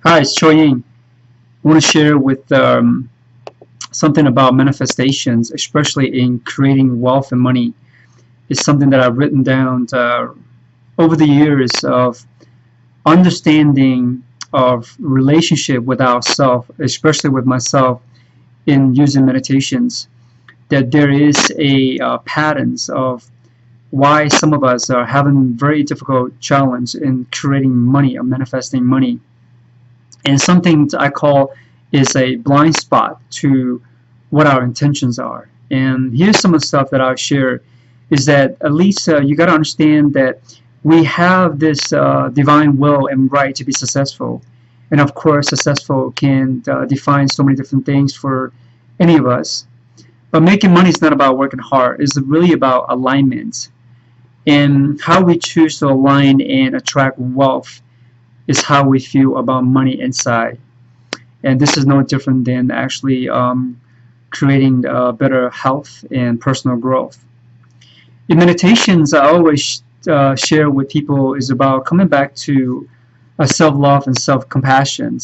Hi, it's Choi Ying. I want to share with something about manifestations, especially in creating wealth and money. It's something that I've written down over the years of understanding of relationship with ourself, especially with myself in using meditations. That there is a patterns of why some of us are having very difficult challenge in creating money or manifesting money, and something I call is a blind spot to what our intentions are. And here's some of the stuff that I'll share is that at least you got to understand that we have this divine will and right to be successful. And of course, successful can define so many different things for any of us. But making money is not about working hard. It's really about alignment and how we choose to align and attract wealth is how we feel about money inside. And this is no different than actually creating better health and personal growth. In meditations, I always share with people is about coming back to self-love and self-compassion.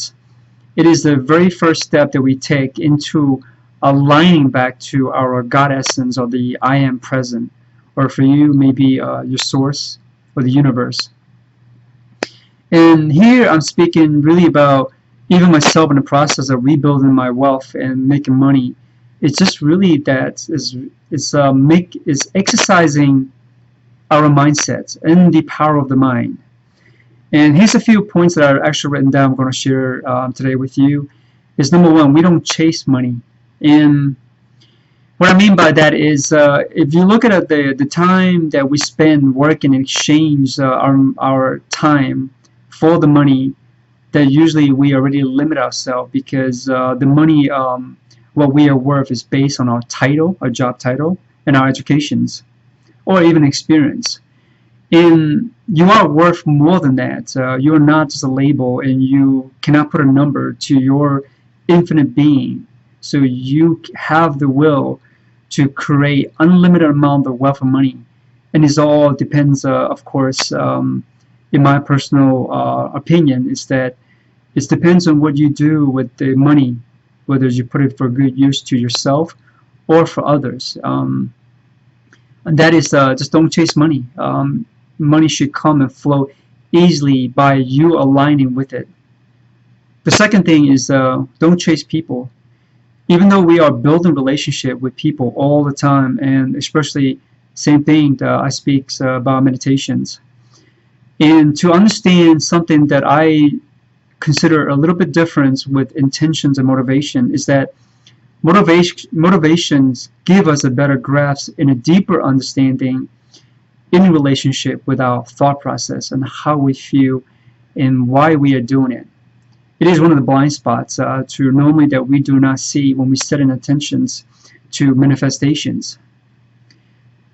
It is the very first step that we take into aligning back to our God essence or the I am present, or for you, maybe your source or the universe. And here I'm speaking really about even myself in the process of rebuilding my wealth and making money. It's just really that is exercising our mindsets and the power of the mind. And here's a few points that are actually written down. I'm going to share today with you. Is number one, we don't chase money. And what I mean by that is, if you look at the time that we spend working and exchange our time for the money, that usually we already limit ourselves because the money, what we are worth is based on our title, our job title, and our educations, or even experience. And you are worth more than that. You are not just a label, and you cannot put a number to your infinite being. So you have the will to create unlimited amount of wealth and money, and it all depends, of course. In my personal opinion, is that it depends on what you do with the money, whether you put it for good use to yourself or for others. And that is just don't chase money. Money should come and flow easily by you aligning with it. The second thing is don't chase people. Even though we are building relationship with people all the time, and especially same thing I speak about meditations. And to understand something that I consider a little bit different with intentions and motivation is that motivations give us a better grasp and a deeper understanding in relationship with our thought process and how we feel and why we are doing it. It is one of the blind spots to normally that we do not see when we set in intentions to manifestations.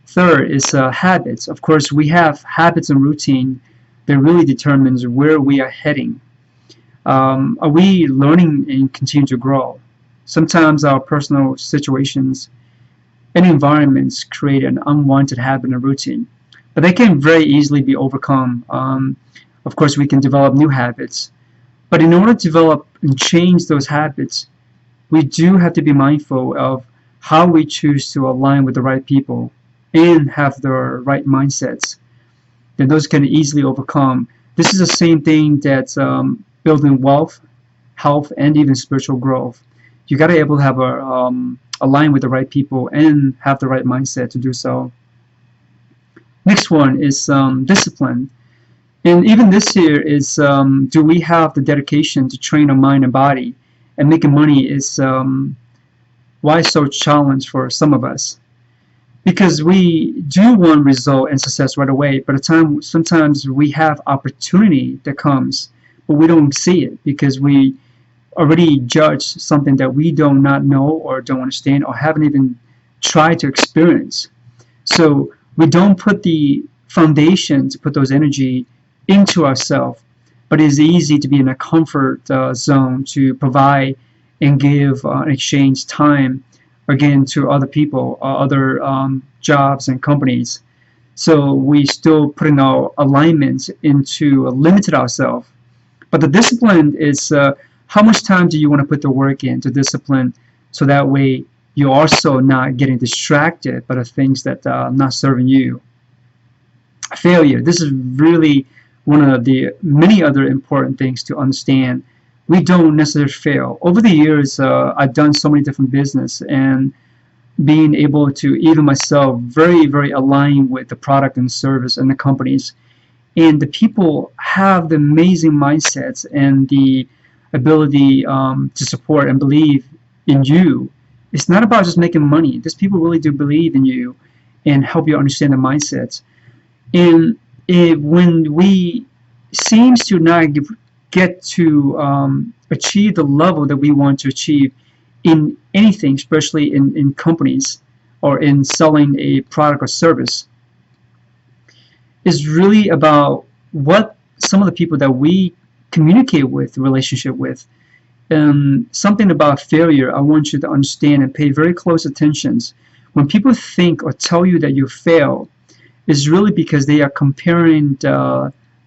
Third is habits. Of course, we have habits and routine that really determines where we are heading. Are we learning and continue to grow? Sometimes our personal situations and environments create an unwanted habit and routine, but they can very easily be overcome. Of course, we can develop new habits, but in order to develop and change those habits, we do have to be mindful of how we choose to align with the right people and have the right mindsets. Then those can easily overcome. This is the same thing that's building wealth, health, and even spiritual growth. You got to be able to have align with the right people and have the right mindset to do so. Next one is discipline. And even this year is, do we have the dedication to train our mind and body? And making money is why so challenge for some of us. Because we do want result and success right away, but sometimes we have opportunity that comes, but we don't see it because we already judge something that we do not know or don't understand or haven't even tried to experience. So we don't put the foundation to put those energy into ourselves, but it's easy to be in a comfort zone to provide and give and exchange time again to other people, other jobs and companies. So we still putting our alignments into limited ourselves But the discipline is how much time do you want to put the work in to discipline, so that way you're also not getting distracted by the things that are not serving you. Failure. This is really one of the many other important things to understand. We don't necessarily fail. Over the years, I've done so many different business, and being able to even myself very align with the product and service and the companies, and the people have the amazing mindsets and the ability to support and believe in you. It's not about just making money. These people really do believe in you and help you understand the mindsets. And when we seems to not get to achieve the level that we want to achieve in anything, especially in companies or in selling a product or service, is really about what some of the people that we communicate with, relationship with. Something about failure I want you to understand and pay very close attention. When people think or tell you that you fail, is really because they are comparing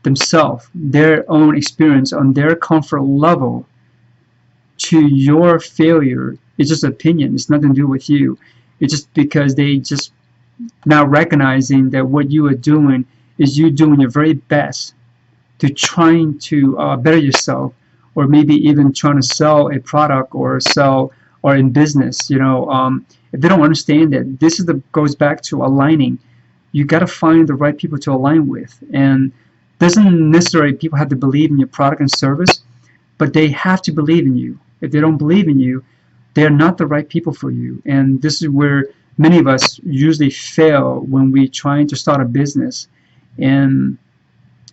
themselves, their own experience on their comfort level to your failure. It's just opinion. It's nothing to do with you. It's just because they just not recognizing that what you are doing is you doing your very best to trying to better yourself, or maybe even trying to sell a product or sell or in business. If they don't understand that, this is goes back to aligning. You got to find the right people to align with, and doesn't necessarily people have to believe in your product and service, but they have to believe in you. If they don't believe in you, they're not the right people for you. And this is where many of us usually fail when we're trying to start a business. And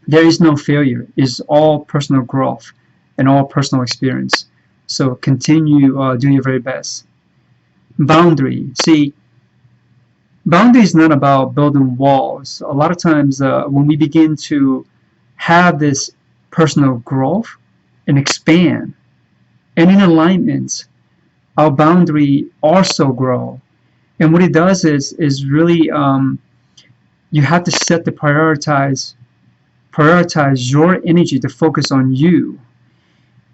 there is no failure. It's all personal growth and all personal experience. So continue doing your very best. Boundary. See, boundary is not about building walls. A lot of times when we begin to have this personal growth and expand and in alignment, our boundary also grow. And what it does is really you have to set the prioritize your energy to focus on you.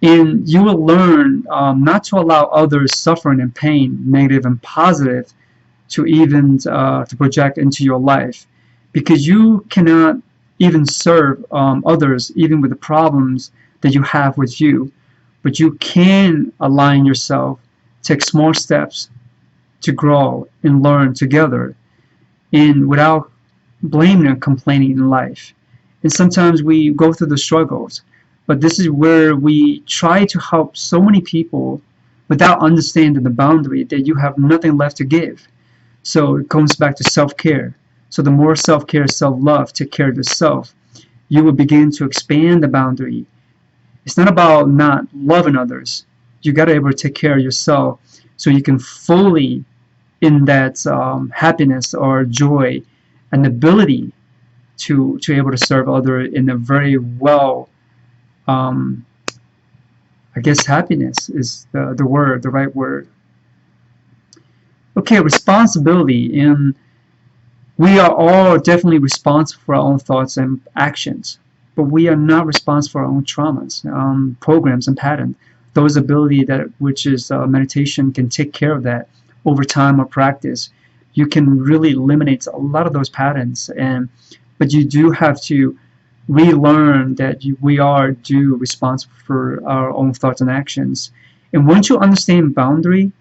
And you will learn not to allow others suffering and pain, negative and positive, to even to project into your life, because you cannot even serve others even with the problems that you have with you. But you can align yourself, take small steps to grow and learn together, and without blaming and complaining in life. And sometimes we go through the struggles, but this is where we try to help so many people without understanding the boundary that you have nothing left to give. So it comes back to self-care. So the more self-care, self-love, take care of yourself, you will begin to expand the boundary. It's not about not loving others. You got to be able to take care of yourself so you can fully in that happiness or joy and ability to able to serve others in a very well, I guess happiness is the word, the right word. Okay, responsibility. And we are all definitely responsible for our own thoughts and actions, but we are not responsible for our own traumas, programs and patterns. Those ability that which is meditation can take care of that over time or practice. You can really eliminate a lot of those patterns, but you do have to relearn that we are responsible for our own thoughts and actions. And once you understand boundary,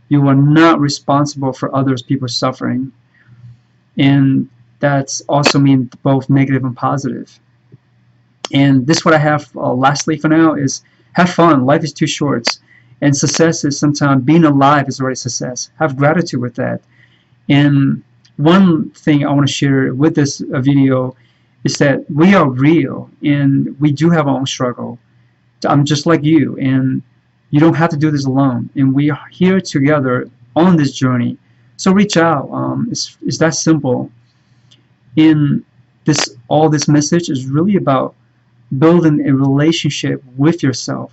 you are not responsible for others people's suffering. And that's also mean both negative and positive. And this what I have lastly for now is have fun. Life is too short. And success is sometimes being alive is already success. Have gratitude with that. And one thing I want to share with this video is that we are real and we do have our own struggle. I'm just like you, and you don't have to do this alone. And we are here together on this journey. So reach out. It's that simple. In this, all this message is really about building a relationship with yourself.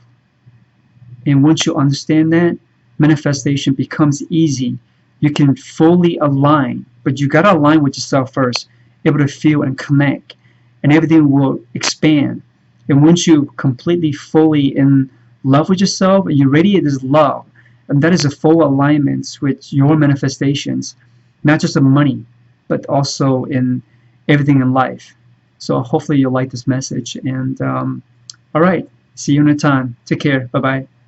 And once you understand that, manifestation becomes easy. You can fully align, but you got to align with yourself first, able to feel and connect, and everything will expand. And once you completely, fully in love with yourself, you radiate this love, and that is a full alignment with your manifestations, not just in money, but also in everything in life. So hopefully you'll like this message. And all right, see you next time. Take care. Bye bye.